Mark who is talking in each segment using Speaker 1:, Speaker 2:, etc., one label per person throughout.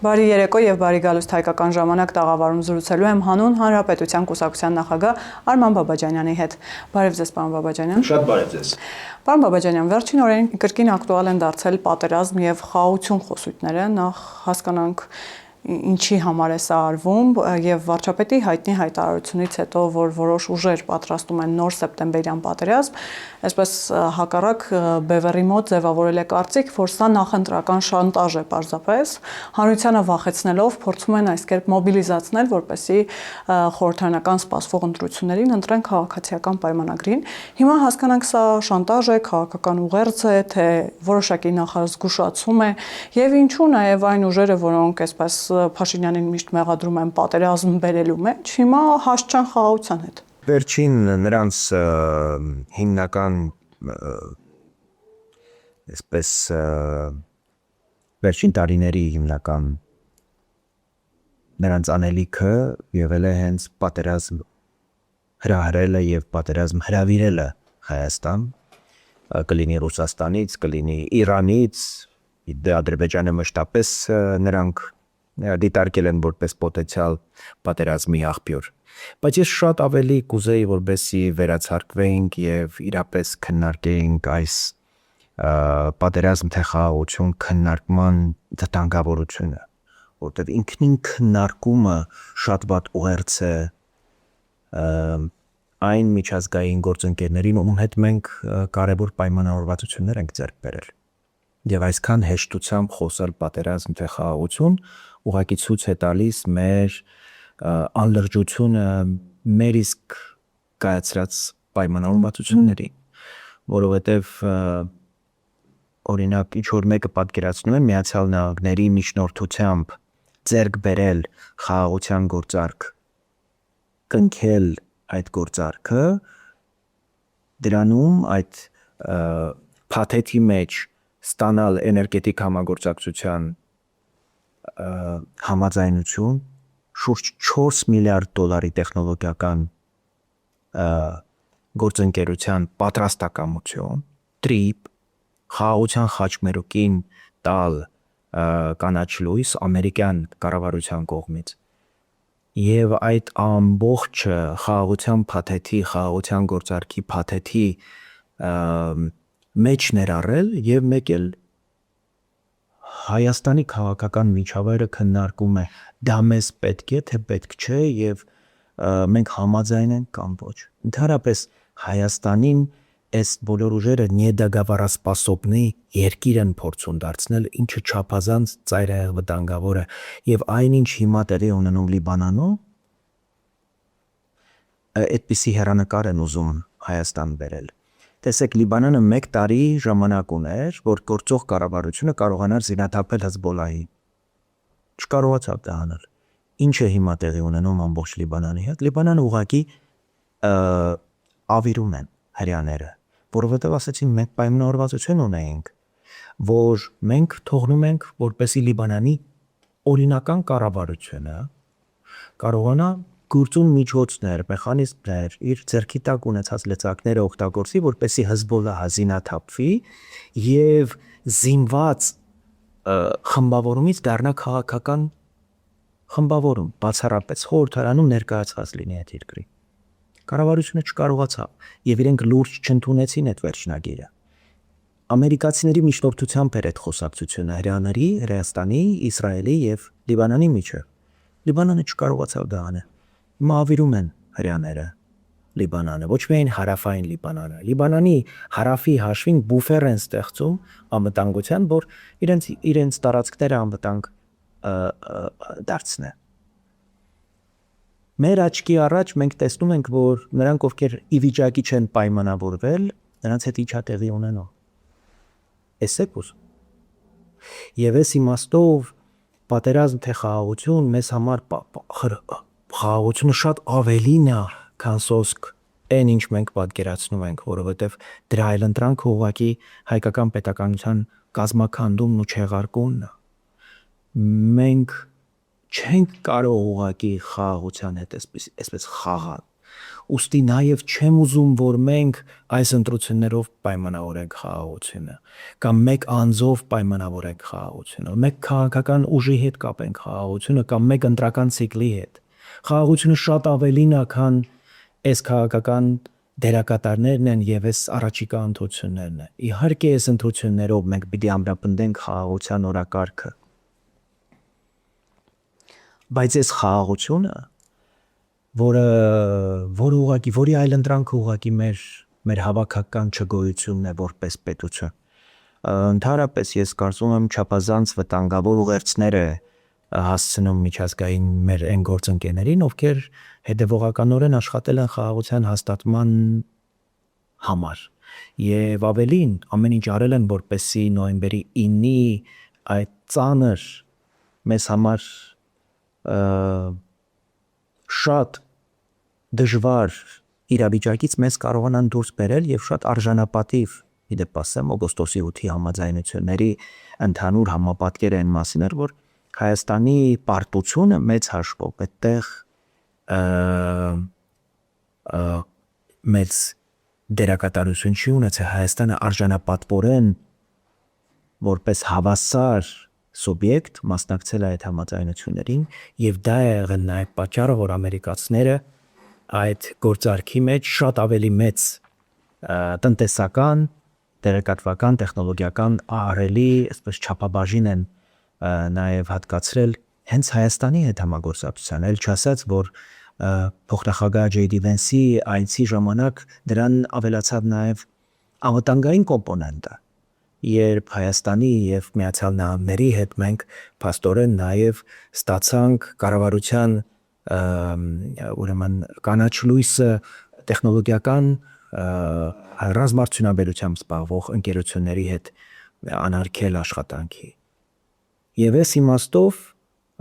Speaker 1: Բարի երեկո եւ բարի գալուստ հայկական ժամանակ տաղավարում զրուցելու եմ հանուն Հանրապետության կուսակցության նախագահ Արման Բաբաջանյանի հետ։ Բարև ձեզ, պարոն Բաբաջանյան։
Speaker 2: Շատ բարև ձեզ։
Speaker 1: Պարոն Բաբաջանյան, վերջին օրերին կրկին ակտուալ են դարձել պատերազմ եւ խաղաղություն խոսույթները, նախ հասկանանք ինչի համար է սա արվում եւ վարչապետի հայտնի հայտարարությունից հետո, որ որոշ ուժեր պատրաստում են նոր սեպտեմբերյան պատերազմ, այսպես հակառակ Բևեռի մոտ ձևավորել է կարծիք, որ սա նախընտրական շանտաժ է պարզապես, հանրությանը վախեցնելով փորձում են այս կերպ մոբիլիզացնել, որպեսզի խորհրդարանական սպասվող ընտրություններին ընտրեն քաղաքացիական պայմանագրին։ Հիմա հասկանանք սա շանտաժ է, քաղաքական ուղերձ է, թե որոշակի նախազգուշացում է եւ ինչու նաեւ այն ուժերը, որոնք այսպես Փաշինյանին միշտ մեղադրում են պատերազմ բերելու մեջ, հիմա հաշտ չեն խաղաղության հետ։
Speaker 2: Վերջին նրանց հիմնական այսպես վերջին տարիների հիմնական նրանց անելիքը եղել է հենց պատերազմ հրահրելը եւ պատերազմ հրավիրելը Հայաստան, կլինի Ռուսաստանից, կլինի Իրանից, Ադրբեջանը մշտապես նրանք դիտարկել են որպես պոտենցիալ պատերազմի աղբյուր, բայց ես շատ ավելի կուզեի, որպեսզի վերացարկվեինք եւ իրապես քննարկեինք այս պատերազմ թե խաղաղություն քննարկման վտանգավորությունը, որտեղ ինքնին քննարկումը շատ վատ ուղերձ է այն միջազգային գործընկերներին, ում հետ մենք կարևոր պայմանավորվածություններ ենք ձեռք բերել։ Եվ այսքան հեշտությամբ խոսել պատերազմ թե խաղաղություն ուղղակի ցույց է տալիս մեր անլրջությունը մեր իսկ կայացրած պայմանավորվածությունների, որովհետև օրինակ ինչ որ մեկը պատկերացնում է Միացյալ Նահանգների միջնորդությամբ ձեռք բերել խաղաղության գործարք, կնքել այդ գործարքը, դրանում այդ փաթեթի մեջ ստանալ էներգետիկ համագործակցության համաձայնություն, շուրջ 4 միլիարդ դոլարի տեխնոլոգիական գործընկերության պատրաստակամություն, տրիպ, խաղաղության խաչմերուկին տալ կանաչ լույս ամերիկյան կառավարության կողմից եւ այդ ամբողջը խաղաղության փաթեթի, խաղաղության գործարքի փաթեթի մեջ ներառել եւ մեկ էլ Հայաստանի քաղաքական միջավայրը քննարկում է դա մեզ պետք է թե պետք չէ եւ մենք համաձայն ենք կամ ոչ։ Ընդհանրապես Հայաստանին այս բոլոր ուժերը недоговороспособный երկիր են փորձում դարձնել, ինչը չափազանց ծայրահեղ վտանգավոր է եւ այնինչ հիմա տեղի ունենում Լիբանանում այդպիսի հեռանկար են ուզում Հայաստան բերել։ Տեսեք, Լիբանանը 1 տարի ժամանակ ուներ, որ գործող կառավարությունը կարողանար զինաթափել Հեզբոլլահին։ Չկարողացավ դա անել։ Ինչ է հիմա տեղի ունենում ամբողջ Լիբանանի հետ։ Լիբանանը ուղղակի ավիրում են հрьяաները, որովհետև ասեցին մենք պայմանավորվածություն ունենք, որ մենք թողնում ենք, որպեսզի Լիբանանի օրինական կառավարությունը կարողանա գործուն միջոցներ, մեխանիզմներ, իր ձեռքի տակ ունեցած լծակները օգտագործի, որպեսզի Հեզբոլլահը զինաթափվի եւ զինված խմբավորումից դառնա քաղաքական խմբավորում, բացառապես խորհրդարանում ներկայացված լինի այդ երկրի։ Կառավարությունը չկարողացավ եւ իրենք լուրջ չընդունեցին այդ վերջնագիրը։ Ամերիկացիների միջնորդությամբ էր այդ խոսակցությունը հрьяաների, Հայաստանի, Իսրայելի եւ Լիբանանի միջեւ։ Լիբանանը չկարողացավ դա անել։ Հիմա ավիրում են հрьяաները Լիբանանը, ոչ միայն հարավային Լիբանանը։ Լիբանանի հարավի հաշվին բուֆեր են ստեղծում անվտանգության, որ իրենց տարածքները անվտանգ դարձնեն։ Մեր աչքի առաջ մենք տեսնում ենք, որ նրանք, ովքեր ի վիճակի չեն պայմանավորվել, նրանց հետ ինչա տեղի ունենում։ Էսեք ուզում։ Եվ այս իմաստով պատերազմ թե խաղաղություն մեզ համար խաղաղությունը շատ ավելին է, քան սոսկ այն ինչ մենք պատկերացնում ենք, որովհետև դրա այլընտրանքը ուղղակի հայկական պետականության կազմաքանդումն ու չեղարկումն է։ Մենք չենք կարող ուղղակի խաղաղության հետ այսպես խաղալ։ Ուստի նաև չեմ ուզում, որ մենք այս ընտրություններով պայմանավորենք խաղաղությունը, կամ մեկ անձով պայմանավորենք խաղաղությունը, մեկ քաղաքական ուժի հետ կապենք խաղաղությունը, կամ մեկ ընտրական ցիկլի հետ։ Խաղաղությունը շատ ավելին է, քան այս քաղաքական դերակատարներն են եւ այս առաջիկա ընտրություններն են։ Իհարկե, այս ընտրություններով մենք պիտի ամրապնդենք խաղաղության օրակարգը։ Բայց այս խաղաղությունը, որի այլընտրանքը ուղղակի մեր հավաքական չգոյությունն է որպես պետություն։ Ընդհանրապես ես կարծում եմ չափազանց վտանգավոր ուղերձներ է հասցնում միջազգային մեր այն գործընկերներին, ովքեր հետևողականորեն աշխատել են խաղաղության հաստատման համար եւ ավելին ամեն ինչ արել են, որպեսզի նոյեմբերի 9-ի այդ ծանր մեզ համար շատ դժվար իրավիճակից մեզ կարողանան դուրս բերել եւ շատ արժանապատիվ իդեպ ասեմ օգոստոսի 8-ի համաձայնությունների ընդհանուր համապատկերը այն մասին էր, որ Հայաստանի պարտությունը մեծ հաշվով այդտեղ մեծ դերակատարություն չի ունեցել։ Հայաստանը արժանապատվորեն որպես հավասար սուբյեկտ մասնակցել է այդ համաձայնություններին եւ դա է եղել նաեւ պատճառը, որ ամերիկացիները այդ գործարքի մեջ շատ ավելի մեծ տնտեսական, տեղեկատվական, տեխնոլոգիական ահռելի, այսպես չափաբաժին են նաեւ հատկացրել հենց Հայաստանի հետ համագործակցության, այլ չասած, որ փոխնախագահ Ջեյ Դի Վենսի այցի ժամանակ դրան ավելացավ նաեւ անվտանգային կոմպոնենտը, երբ Հայաստանի եւ Միացյալ Նահանգների հետ մենք փաստորեն նաեւ ստացանք կառավարության ուրեմն կանաչ լույսը տեխնոլոգիական ռազմարդյունաբերությամբ զբաղվող ընկերությունների հետ անարգել աշխատանքի։ Եվ այս իմաստով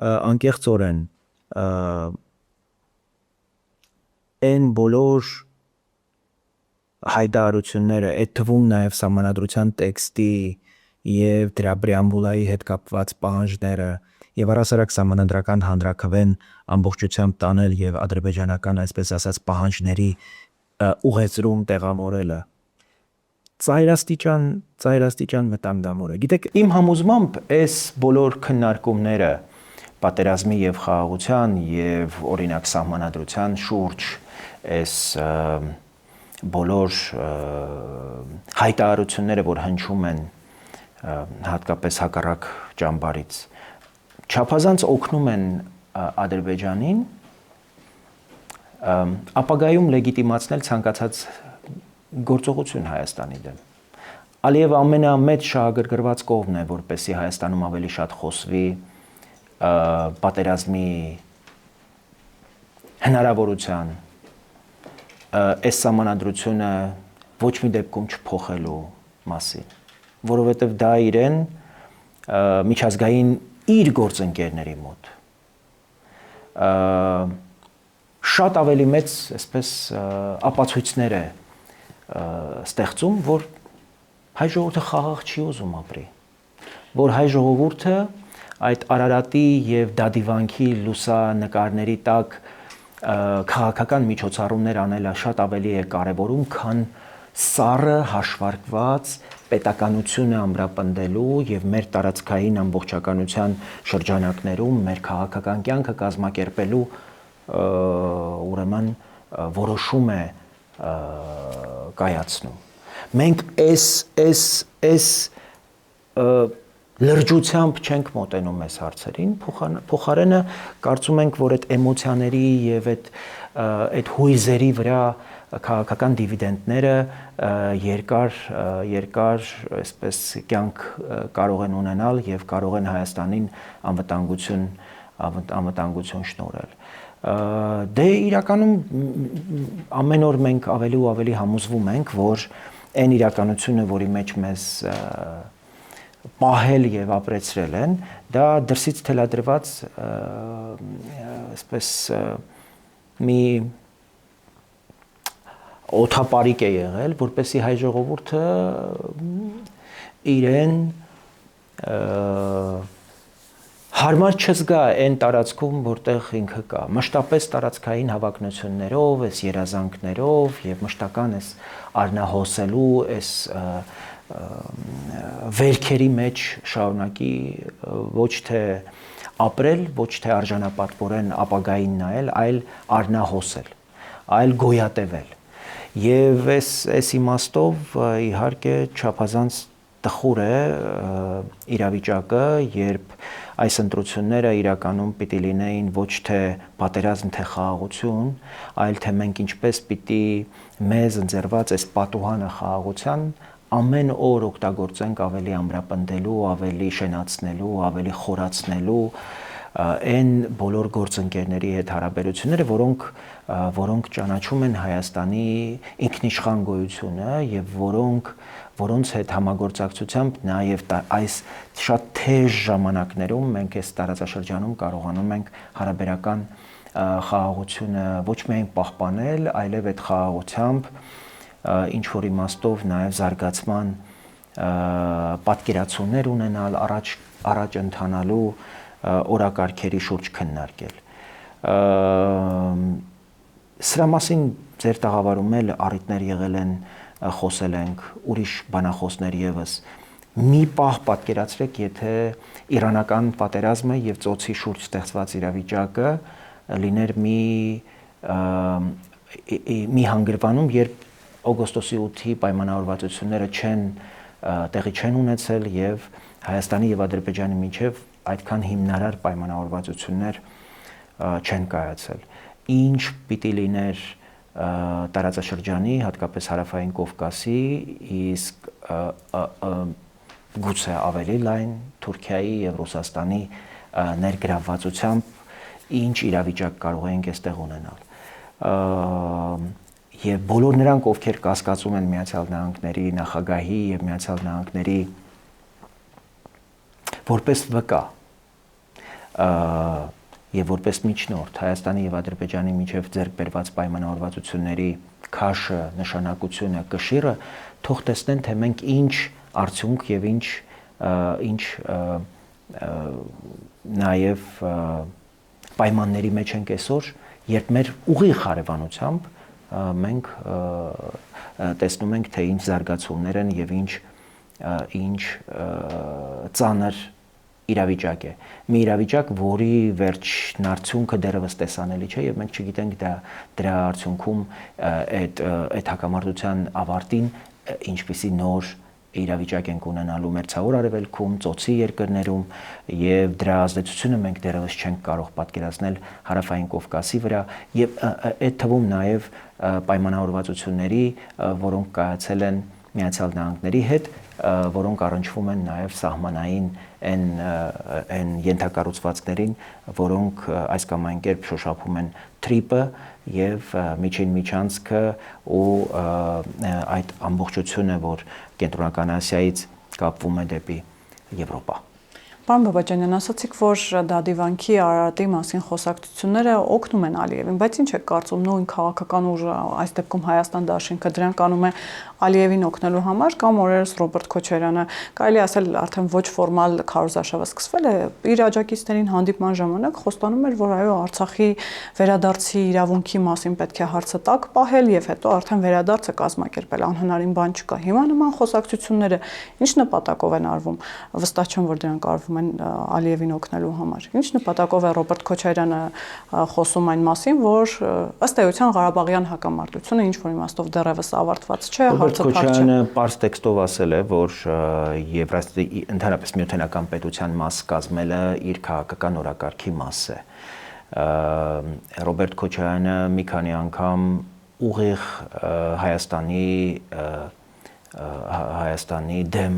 Speaker 2: անկեղծորեն այն բոլոր հայտարարությունները, այդ թվում նաև սահմանադրության տեքստի եւ դրա պրեամբուլայի հետ կապված պահանջները եւ առասարակ սահմանադրական հանրաքվեն ամբողջությամբ տանել եւ ադրբեջանական, այսպես ասած, պահանջների ուղեծրում տեղամորելը ծայրաստիճան վտանգավոր է։ Գիտեք, իմ համոզմամբ այս բոլոր քննարկումները պատերազմի եւ խաղաղության եւ օրինակ սահմանադրության շուրջ այս բոլոր հայտարարությունները, որ հնչում են հատկապես հակառակ ճամբարից, չափազանց օգնում են Ադրբեջանին ապագայում լեգիտիմացնել ցանկացած գործողություն Հայաստանի դեմ։ Ալիևը ամենամեծ շահագրգռված կողմն է, որպեսզի Հայաստանում ավելի շատ խոսվի պատերազմի հնարավորության, այս սահմանադրությունը ոչ մի դեպքում չփոխելու մասին, որովհետև դա իրեն միջազգային իր գործընկերների մոտ շատ ավելի մեծ, այսպես, ապացույցներ է ստեղծում, որ հայ ժողովուրդը խաղաղ չի ուզում ապրի, որ հայ ժողովուրդը այդ Արարատի եւ Դադիվանքի լուսանկարների տակ քաղաքական միջոցառումներ անելը շատ ավելի է կարևորում, քան սառը հաշվարկված պետականությունը ամրապնդելու եւ մեր տարածքային ամբողջականության շրջանակներում մեր քաղաքական կյանքը կազմակերպելու ուրեմն որոշում է կայացնում։ Մենք այս լրջությամբ չենք մոտենում այս հարցերին, փոխարենը կարծում ենք, որ այդ էմոցիաների եւ այդ հույզերի վրա քաղաքական դիվիդենտները երկար այսպես կյանք կարող են ունենալ եւ կարող են Հայաստանին անվտանգություն շնորհել։ Դե իրականում ամեն օր մենք ավելի ու ավելի համոզվում ենք, որ այն իրականությունը, որի մեջ մեզ պահել եւ ապրեցրել են, դա դրսից թելադրված այսպես մի օթապարիկ է եղել, որպեսզի հայ ժողովուրդը իրեն Հարմար չզգա այն տարածքում, որտեղ ինքը կա։ Մշտապես տարածքային հավակնություններով, այս երազանքներով եւ մշտական այս արնահոսելու, այս վերքերի մեջ շարունակի ոչ թե ապրել, ոչ թե արժանապատվորեն ապագային նայել, այլ արնահոսել, այլ գոյատևել։ Եվ այս իմաստով իհարկե չափազանց տխուր է իրավիճակը, երբ այս ընտրությունները իրականում պիտի լինեին ոչ թե պատերազմ, թե խաղաղություն, այլ թե մենք ինչպես պիտի մեզ ընձեռված այս պատուհանը խաղաղության ամեն օր օգտագործենք ավելի ամրապնդելու, ավելի շենացնելու, ավելի խորացնելու այն բոլոր գործընկերների հետ հարաբերությունները, որոնք ճանաչում են Հայաստանի ինքնիշխան գոյությունը եւ որոնց հետ համագործակցությամբ նաեւ այս շատ թեժ ժամանակներում մենք այս տարածաշրջանում կարողանում ենք հարաբերական խաղաղությունը ոչ միայն պահպանել, այլև այդ խաղաղությամբ ինչ որ իմաստով նաեւ զարգացման պատկերացումներ ունենալ, առաջ ընթանալու օրակարգերի շուրջ քննարկել։ Սրա մասին ձեր տաղավարում էլ առիթներ եղել են, խոսել ենք, ուրիշ բանախոսներ եւս։ Մի պահ պատկերացրեք, եթե իրանական պատերազմը եւ ծոցի շուրջ ստեղծված իրավիճակը լիներ մի հանգրվանում, երբ օգոստոսի 8-ի պայմանավորվածությունները տեղի չեն ունեցել եւ Հայաստանի եւ Ադրբեջանի միջև այդքան հիմնարար պայմանավորվածություններ չեն կայացել։ Ինչ պիտի լիներ տարածաշրջանի, հատկապես հարավային Կովկասի, իսկ գուցե ավելի լայն Թուրքիայի եւ Ռուսաստանի ներգրավվածությամբ ինչ իրավիճակ կարող ենք այստեղ ունենալ։ Եվ բոլոր նրանք, ովքեր կասկածում են Միացյալ Նահանգների նախագահի եւ Միացյալ Նահանգների որպես վկա եւ որպես միջնորդ Հայաստանի եւ Ադրբեջանի միջև ձեռք բերված պայմանավորվածությունների քաշը, նշանակությունը, կշիռը թող տեսնեն, թե մենք ինչ արդյունք եւ ինչ նաեւ պայմանների մեջ ենք այսօր, երբ մեր ուղիղ հարևանությամբ մենք տեսնում ենք, թե ինչ զարգացումներ են եւ ինչ ծանր իրավիճակ է։ Մի իրավիճակ, որի վերջն արդյունքը դեռևս տեսանելի չէ եւ մենք չգիտենք դրա արդյունքում այդ հակամարտության ավարտին ինչպիսի նոր իրավիճակ ենք ունենալու Մերձավոր Արևելքում, ծոցի երկրներում եւ դրա ազդեցությունը մենք դեռևս չենք կարող պատկերացնել Հարավային Կովկասի վրա եւ այդ թվում նաեւ պայմանավորվածությունների, որոնք կայացել են Միացյալ Նահանգների հետ, որոնք առնչվում են նաեւ սահմանային այն ենթակառուցվածքներին, որոնք այս կամ այն կերպ շոշափում են TRIP-ը եւ միջին միջանցքը ու այդ ամբողջությունը, որ Կենտրոնական Ասիայից կապվում է դեպի Եվրոպա։
Speaker 1: Պարոն Բաբաջանյան, ասացիք, որ Դադիվանքի Արարատի մասին խոսակցությունները օգնում են Ալիևին, բայց ինչ եք կարծում, նույն քաղաքական ուժը, այս դեպքում Հայաստան դաշինքը դրանք անում է Ալիևին օգնելու համար, կամ օրերս Ռոբերտ Քոչարյանը, կարելի ասել արդեն ոչ ֆորմալ քարոզարշավը սկսվել է, իր աջակիցներին հանդիպման ժամանակ խոստանում էր, որ այո, Արցախի վերադարձի իրավունքի մասին պետք է հարցը տակ պահել եւ հետո արդեն վերադարձը կազմակերպել, անհնարին բան չկա։ Հիմա նման խոսակցությունները ինչ նպատակով են արվում։ Վստահ չեմ, որ դրանք արվում են Ալիևին օգնելու համար։ Ինչ նպատակով է Ռոբերտ Քոչարյանը խոսում այն մասին, որ ըստ էության Ղարաբաղյան հակամարտությունը ինչ որ իմաստով դեռևս ավարտված չէ, հարցը փակ չէ։
Speaker 2: Քոչարյանը պարզ տեքստով ասել է, որ ընդհանրապես միութենական պետության մաս կազմելը իր քաղաքական օրակարգի մաս է։ Ռոբերտ Քոչարյանը մի քանի անգամ ուղիղ Հայաստանի դեմ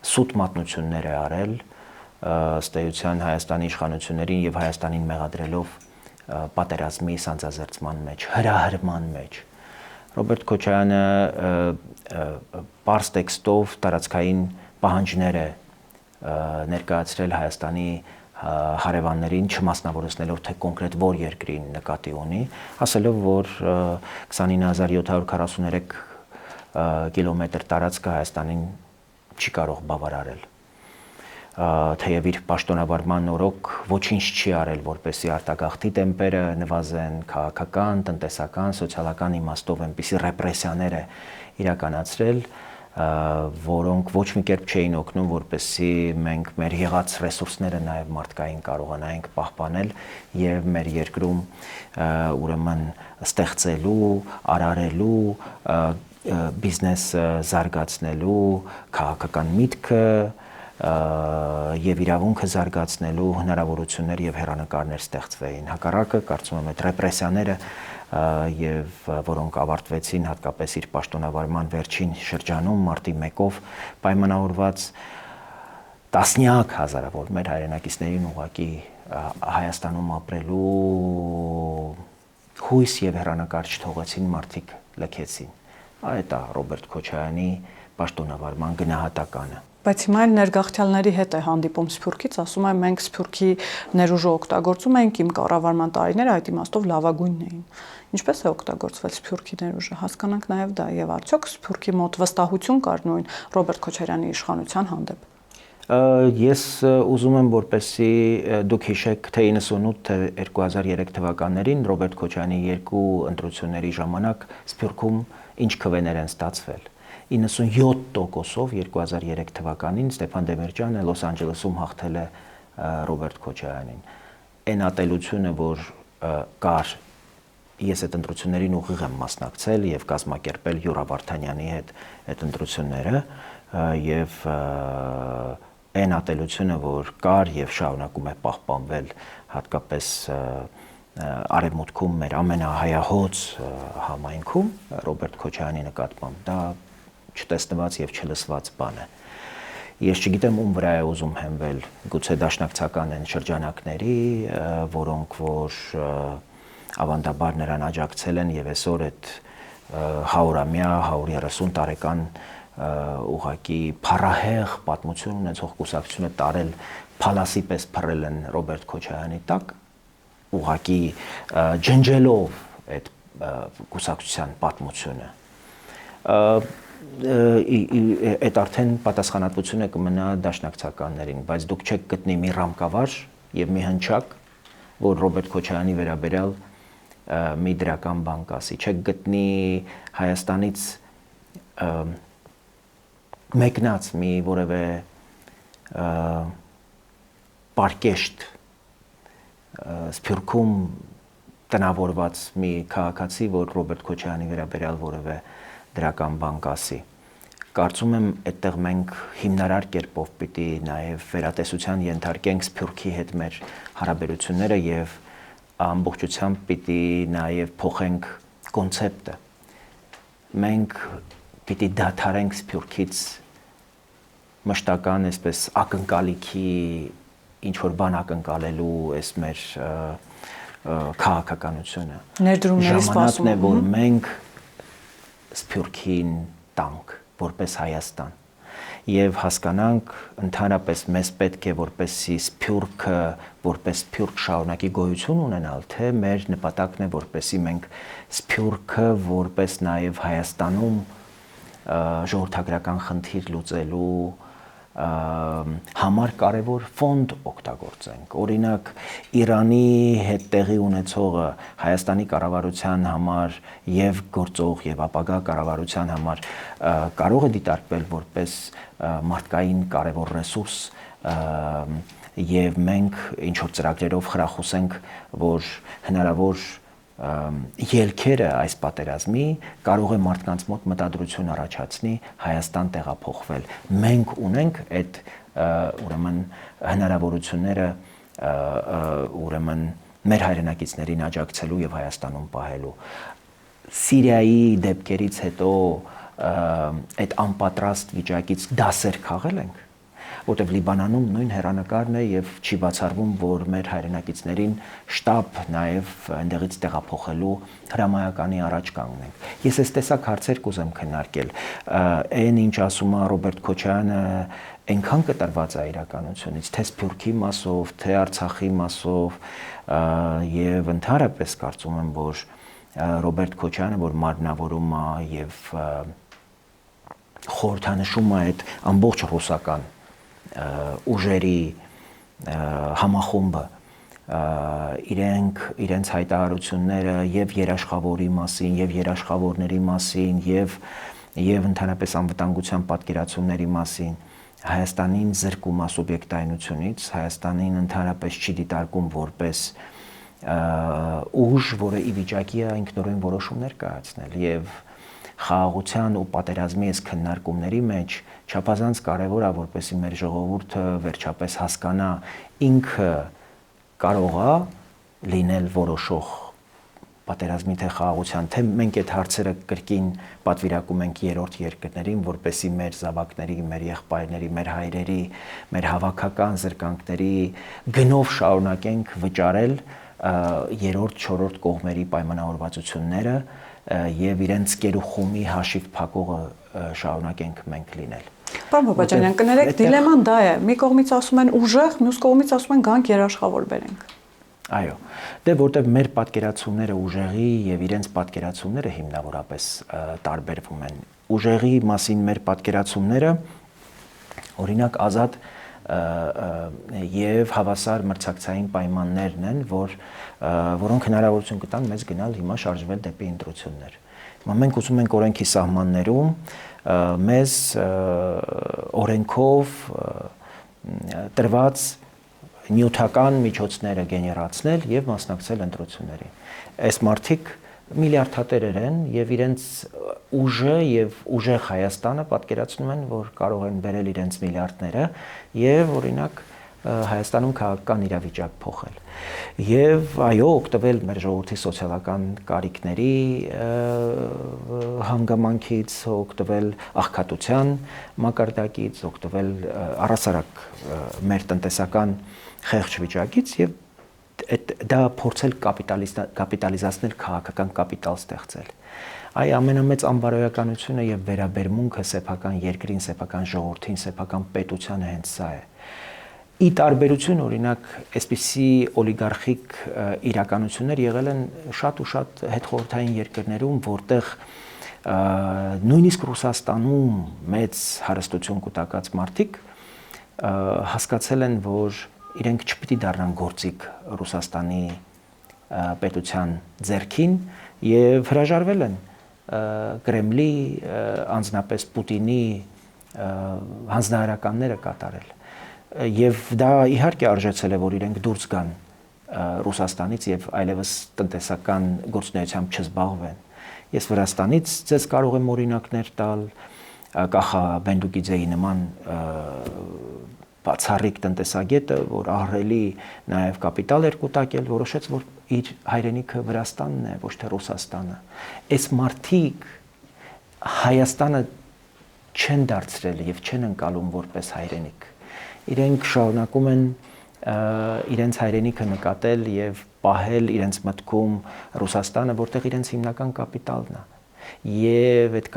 Speaker 2: սուտ մատնություններ է արել, ըստ էության Հայաստանի իշխանություններին եւ Հայաստանին մեղադրելով պատերազմի սանձազերծման մեջ, հրահրման մեջ։ Ռոբերտ Քոչարյանը պարզ տեքստով տարածքային պահանջներ է ներկայացրել Հայաստանի հարևաններին, չմասնավորեցնելով թե կոնկրետ որ երկրին նկատի ունի, ասելով, որ 29743 կիլոմետր տարածքը Հայաստանին չի կարող բավարարել։ թեև իր պաշտոնավարման օրոք ոչինչ չի արել, որպեսզի արտագաղթի տեմպերը նվազեն, քաղաքական, տնտեսական, սոցիալական իմաստով այնպիսի ռեպրեսիաներ է իրականացրել, որոնք ոչ մի կերպ չէին օգնում, որպեսզի մենք մեր եղած ռեսուրսները նաև մարդկային կարողանայինք պահպանել եւ մեր երկրում ուրեմն ստեղծելու, արարելու, բիզնես զարգացնելու, քաղաքական միտքը եւ իրավունքը զարգացնելու հնարավորություններ եւ հեռանկարներ ստեղծվեին։ Հակառակը կարծում եմ այդ ռեպրեսիաները եւ որոնք ավարտվեցին հատկապես իր պաշտոնավարման վերջին շրջանում մարտի 1-ով պայմանավորված տասնյակ հազարավոր մեր հայրենակիցներին ուղղակի Հայաստանում ապրելու հույս եւ հեռանկար չթողեցին, մարդիկ լքեցին։ Այդ է Ռոբերտ Քոչարյանի պաշտոնավարման գնահատականը։
Speaker 1: Բայց հիմա էլ ներգաղթյալների հետ է հանդիպում Սփյուռքից, ասում է մենք Սփյուռքի ներուժը օգտագործում ենք, իմ կառավարման տարիները այդ իմաստով լավագույնն էին։ Ինչպես է օգտագործվել Սփյուռքի ներուժը, հասկանանք նաև դա, եւ արդյոք Սփյուռքի մոտ վստահություն կար նույն Ռոբերտ Քոչարյանի իշխանության հանդեպ։
Speaker 2: Ես ուզում եմ, որպեսզի դուք հիշեք, թե 98 թե 2003 թվականներին Ռոբերտ Քոչարյանի երկու ընտրությունների ժամանակ Սփյուռքում ինչ քվեներ են ստացվել։ 97%-ով 2003 թվականին Ստեփան Դեմիրճյանը Լոս Անջելեսում հաղթել է Ռոբերտ Քոչարյանին։ Այն ատելությունը, որ կար, ես այդ ընտրություններին ուղիղ եմ մասնակցել եւ կազմակերպել Յուրա Վարդանյանի հետ այդ ընտրությունները եւ այն ատելությունը, որ կար եւ շարունակում է պահպանվել հատկապես արևմուտքում մեր ամենահայահոծ համայնքում Ռոբերտ Քոչարյանի նկատմամբ, դա չտեսնված եւ չլսված բան է։ Ես չգիտեմ ում վրա է ուզում հենվել, գուցե դաշնակցական են շրջանակների, որոնք որ ավանդաբար նրան աջակցել են եւ այսօր այդ 100-ամյա, 130 տարեկան ուղղակի փառահեղ պատմություն ունեցող կուսակցությունը տարել փալասի պես փռել են Ռոբերտ Քոչարյանի տակ, ուղղակի ջնջելով այդ կուսակցության պատմությունը։ Այդ արդեն պատասխանատվությունը կմնա դաշնակցականներին, բայց դուք չեք գտնի մի ռամկավար եւ մի հնչակ, որ Ռոբերտ Քոչարյանի վերաբերյալ մի դրական բան կասի, չեք գտնի Հայաստանից մեկնած մի որևէ պարկեշտ Սփյուռքում տնավորված մի քաղաքացի, որ Ռոբերտ Քոչարյանի վերաբերյալ որևէ դրական բան կասի։ Կարծում եմ այդտեղ մենք հիմնարար կերպով պիտի նաև վերատեսության ենթարկենք Սփյուռքի հետ մեր հարաբերությունները եւ ամբողջությամբ պիտի նաև փոխենք կոնցեպտը։ Մենք պիտի դադարենք Սփյուռքից մշտական այսպես ակնկալիքի ինչ որ բան ակնկալելու այս մեր քաղաքականությունը։ Ժամանակն է, որ մենք Սփյուռքին տանք որպես Հայաստան եւ հասկանանք ընդհանրապես մեզ պետք է որպեսի Սփյուռքը որպես Սփյուռք շարունակի գոյություն ունենալ, թե մեր նպատակն է որպեսի մենք Սփյուռքը որպես նաեւ Հայաստանում ժողովրդագրական խնդիր լուծելու համար կարևոր ֆոնդ օգտագործենք։ Օրինակ Իրանի հետ տեղի ունեցողը Հայաստանի կառավարության համար եւ գործող եւ ապագա կառավարության համար կարող է դիտարկվել որպես մարդկային կարևոր ռեսուրս եւ մենք ինչ որ ծրագրերով խրախուսենք, որ հնարավոր ելքերը այս պատերազմի կարող է մարդկանց մոտ մտադրություն առաջացնի Հայաստան տեղափոխվել։ Մենք ունենք այդ ուրեմն հնարավորությունները ուրեմն մեր հայրենակիցներին աջակցելու եւ Հայաստանում պահելու։ Սիրիայի դեպքերից հետո այդ անպատրաստ վիճակից դասեր քաղել ենք, որտեղ Լիբանանում նույն հեռանկարն է եւ չի բացառվում, որ մեր հայրենակիցներին շտաբ նաեւ այնտեղից տեղափոխելու հրամայականի առաջ կանգնենք։ Ես այս տեսակ հարցեր կուզեմ քննարկել։ Այն ինչ ասում է Ռոբերտ Քոչարյանը, այնքան կտրված է իրականությունից, թե Սփյուռքի մասով, թե Արցախի մասով եւ ընդհանրապես կարծում եմ, որ Ռոբերտ Քոչարյանը, որ մարմնավորում է եւ խորհրդանշում է այդ ամբողջ ռուսական ուժերի համախումբը իրենց հայտարարությունները եւ երաշխավորի մասին եւ երաշխավորների մասին եւ ընդհանրապես անվտանգության պատկերացումների մասին Հայաստանին զրկում է սուբյեկտայնությունից, Հայաստանին ընդհանրապես չի դիտարկում որպես ուժ, որը ի վիճակի է ինքնուրույն որոշումներ կայացնել եւ խաղաղության ու պատերազմի այս քննարկումների մեջ չափազանց կարեւոր է որպեսզի մեր ժողովուրդը վերջապես հասկանա ինքը կարող է լինել որոշող պատերազմի թե խաղաղության, թե մենք այդ հարցերը կրկին պատվիրակում ենք երրորդ երկրներին, որպեսզի մեր զավակների, մեր եղբայրների, մեր հայրերի, մեր հավաքական զրկանքների գնով շարունակենք վճարել երրորդ, չորրորդ կողմերի պայմանավորվածությունները եւ իրենց կերուխումի հաշիվ փակողը շարունակենք մենք լինել։
Speaker 1: Պարոն Բաբաջանյան, կներեք, դիլեման դա է։ Մի կողմից ասում են ուժեղ, մյուս կողմից ասում են գանք երաշխավոր բերենք։
Speaker 2: Այո, դե որտեղ մեր պատկերացումները ուժեղի եւ իրենց պատկերացումները հիմնավորապես տարբերվում են։ Ուժեղի մասին մեր պատկերացումները օրինակ ազատ եւ հավասար մրցակցային պայմաններն են, որոնք հնարավորություն կտան մեզ գնալ հիմա շարժվել դեպի ընտրություններ։ Հիմա մենք ուզում ենք օրենքի սահմաններում մեզ օրենքով տրված նյութական միջոցները գեներացնել եւ մասնակցել ընտրություններին։ Այս մարդիկ միլիարդատերեր են եւ իրենց ուժը եւ ուժեղ Հայաստանը պատկերացնում են, որ կարող են բերել իրենց միլիարդները եւ օրինակ Հայաստանում քաղաքական իրավիճակ փոխել։ Եվ այո, օգտվել մեր ժողովրդի սոցիալական կարիքների հանգամանքից, օգտվել աղքատության մակարդակից, օգտվել առհասարակ մեր տնտեսական խեղճ վիճակից եւ դա փորձել կապիտալիզացնել, քաղաքական կապիտալ ստեղծել։ Այ ամենամեծ անբարոյականությունը եւ վերաբերմունքը սեփական երկրին, սեփական ժողովրդին, սեփական պետությանը հենց սա է։ Ի տարբերություն օրինակ այսպիսի օլիգարխիկ իրականություններ եղել են շատ ու շատ հետխորհրդային երկրներում, որտեղ նույնիսկ Ռուսաստանում մեծ հարստություն կուտակած մարդիկ հասկացել են, որ իրենք չպիտի դառնան գործիք Ռուսաստանի պետության ձեռքին եւ հրաժարվել են Կրեմլի, անձնապես Պուտինի հանձնարարականները կատարել։ Եվ դա իհարկե արժեցել է, որ իրենք դուրս գան Ռուսաստանից եւ այլևս տնտեսական գործունեությամբ չզբաղվեն։ Ես Վրաստանից ձեզ կարող եմ օրինակներ տալ, Կախա Բենդուկիձեի նման բացառիկ տնտեսագետը, որ ահռելի նաև կապիտալ էր կուտակել, որոշեց, որ իր հայրենիքը Վրաստանն է, ոչ թե Ռուսաստանը։ Այս մարդիկ Հայաստանը չեն դարձրել եւ չեն ընկալում որպես հայրենիք։ Իրենք շարունակում են իրենց հայրենիքը նկատել եւ պահել իրենց մտքում Ռուսաստանը, որտեղ իրենց հիմնական կապիտալն է։ Եվ այդ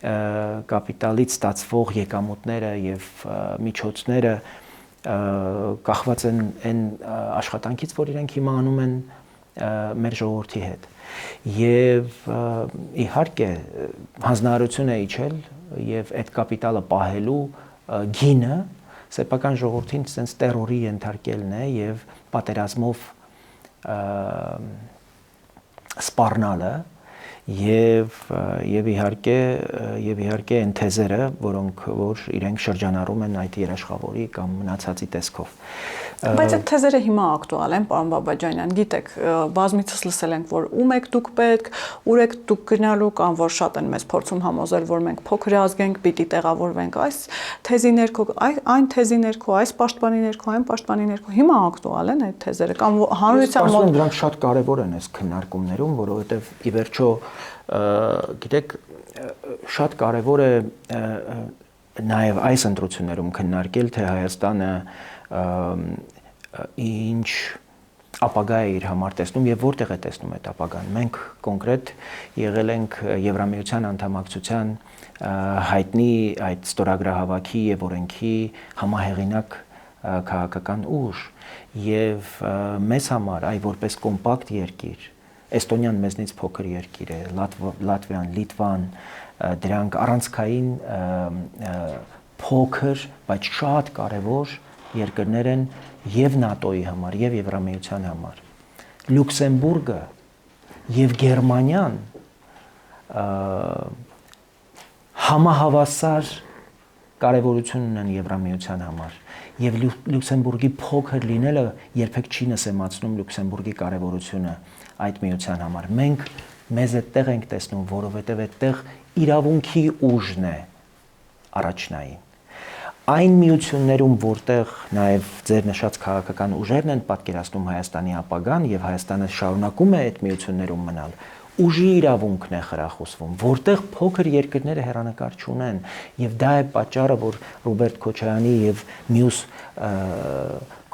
Speaker 2: կապիտալից ստացվող եկամուտները եւ միջոցները կախված են այն աշխատանքից, որ իրենք հիմա անում են մեր ժողովրդի հետ։ Եվ իհարկե հանձնարարություն է իջել եւ այդ կապիտալը պահելու գինը սեփական ժողովրդին sense terror-ի ենթարկելն է եւ պատերազմով սպառնալը եւ իհարկե այն թեզերը, որ իրենք շրջանառում են այդ երաշխավորի կամ մնացածի տեսքով։
Speaker 1: Բայց այդ թեզերը հիմա ակտուալ են, պարոն Բաբաջանյան, գիտեք, բազմիցս լսել ենք, որ ում եք դուք պետք, ուր եք դուք գնալու, կամ որ շատ են մեզ փորձում համոզել, որ մենք փոքր ազգ ենք, պիտի տեղավորվենք այս թեզի ներքո, այն թեզի ներքո, այս պաշտպանի ներքո, այն պաշտպանի ներքո, հիմա ակտուալ են այդ թեզերը, կամ հանրության
Speaker 2: մոտ դրանք շատ կարևոր են այս քննարկումներում, որովհետև ի վերջո գիտեք, շատ կարևոր է նաև այս ընտրություններում քննարկել, թե Հայաստանը ինչ ապագա է իր համար տեսնում եւ որտեղ է տեսնում այդ ապագան։ Մենք կոնկրետ եղել ենք Եվրամիության անդամակցության հայտնի այդ ստորագրահավաքի եւ օրենքի համահեղինակ քաղաքական ուժ եւ մեզ համար այ որպես կոմպակտ երկիր Էստոնիան մեզնից փոքր երկիր է, Լատվիան, Լիտվան, դրանք առանցքային փոքր, բայց շատ կարևոր երկրներ են եւ ՆԱՏՕ-ի համար, եւ Եվրամիության համար։ Լյուքսեմբուրգը եւ Գերմանիան համահավասար կարևորություն ունեն Եվրամիության համար եւ Լյուքսեմբուրգի փոքր լինելը երբեք չի նսեմացնում Լյուքսեմբուրգի կարևորությունը այդ միության համար։ Մենք մեզ այդտեղ ենք տեսնում, որովհետեւ այդտեղ իրավունքի ուժն է առաջնային։ Այն միություններում, որտեղ նաև ձեր նշած քաղաքական ուժերն են պատկերացնում Հայաստանի ապագան եւ Հայաստանը շարունակում է այդ միություններում մնալ, ուժի իրավունքն է խրախուսվում, որտեղ փոքր երկրները հեռանկար չունեն, եւ դա է պատճառը, որ Ռոբերտ Քոչարյանի եւ մյուս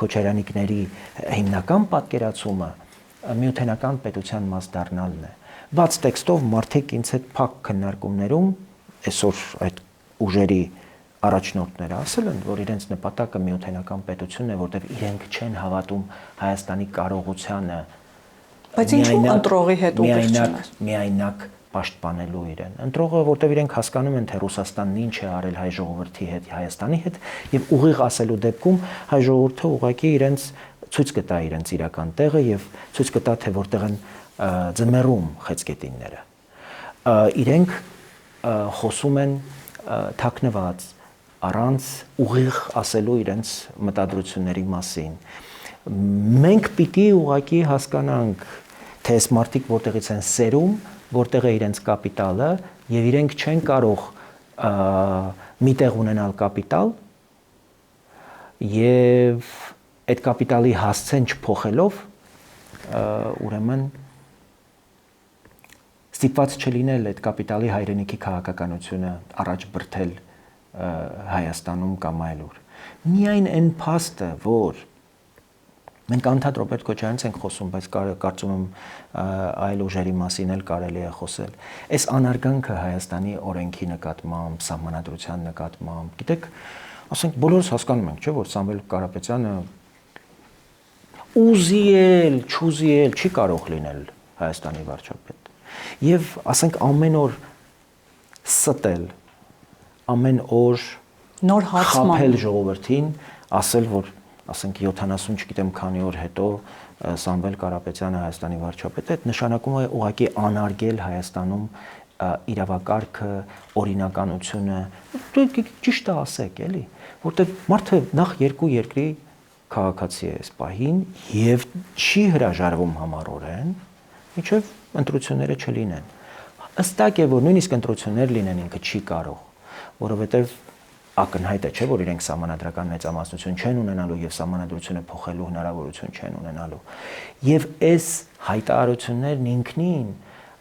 Speaker 2: Քոչարյանիկների հիմնական պատկերացումը միութենական պետության մաս դառնալն է։ Բաց տեքստով մարդիկ ինձ հետ փակ քննարկումներում այսօր այդ ուժերի առաջնորդները ասել են, որ իրենց նպատակը միութենական պետությունն է, որտեղ իրենք չեն հավատում Հայաստանի կարողությանը,
Speaker 1: բայց ինչու ընտրողի հետ ուղղությունը
Speaker 2: միայնակ պաշտպանելու իրեն։ Ընտրողը, որտեղ իրենք հասկանում են, թե Ռուսաստանն ինչ է արել հայ ժողովրդի հետ, Հայաստանի հետ, եւ ուղիղ ասելու դեպքում հայ ժողովուրդը ուղղակի իրենց ցույց կտա իրենց իրական տեղը եւ ցույց կտա, թե որտեղ են ձմեռում խեցգետինները։ Իրենք խոսում են թաքնված առանց ուղիղ ասելու իրենց մտադրությունների մասին։ Մենք պիտի ուղղակի հասկանանք, թե այս մարդիկ որտեղից են սերում, որտեղ է իրենց կապիտալը, եւ իրենք չեն կարող մի տեղ ունենալ կապիտալ եւ այդ կապիտալի հասցեն չփոխելով ուրեմն ստիպված չլինել այդ կապիտալի հայրենիքի քաղաքականությունը առաջ բրթել Հայաստանում կամ այլուր։ Միայն այն փաստը, որ մենք անդադ Ռոբերտ Քոչարյանից ենք խոսում, բայց կարծում եմ այլ ուժերի մասին էլ կարելի է խոսել։ Այս անարգանքը Հայաստանի օրենքի նկատմամբ, սահմանադրության նկատմամբ, գիտեք, ասենք բոլորս հասկանում ենք, չէ՞, որ Սամվել Կարապետյանը ուզի էլ, չուզի էլ չի կարող լինել Հայաստանի վարչապետ։ Եվ ասենք ամեն օր ստել, ամեն օր
Speaker 1: նոր հարցման
Speaker 2: խաբել ժողովրդին, ասել, որ ասենք 70, չգիտեմ քանի օր հետո Սամվել Կարապետյանը Հայաստանի վարչապետ է, այդ նշանակում է ուղղակի անարգել Հայաստանում իրավակարգը, օրինականությունը, ճիշտ է ասեք, էլի, որտեղ մարդը նախ երկու երկրի քաղաքացի է այս պահին եւ չի հրաժարվում համառորեն, մինչեւ ընտրությունները չլինեն։ Ըստակ է, որ նույնիսկ ընտրություններ լինեն ինքը չի կարող, որովհետեւ ակնհայտ է, չէ, որ իրենք սահմանադրական մեծամասնություն չեն ունենալու եւ սահմանադրությունը փոխելու հնարավորություն չեն ունենալու։ Եվ այս հայտարարություններն ինքնին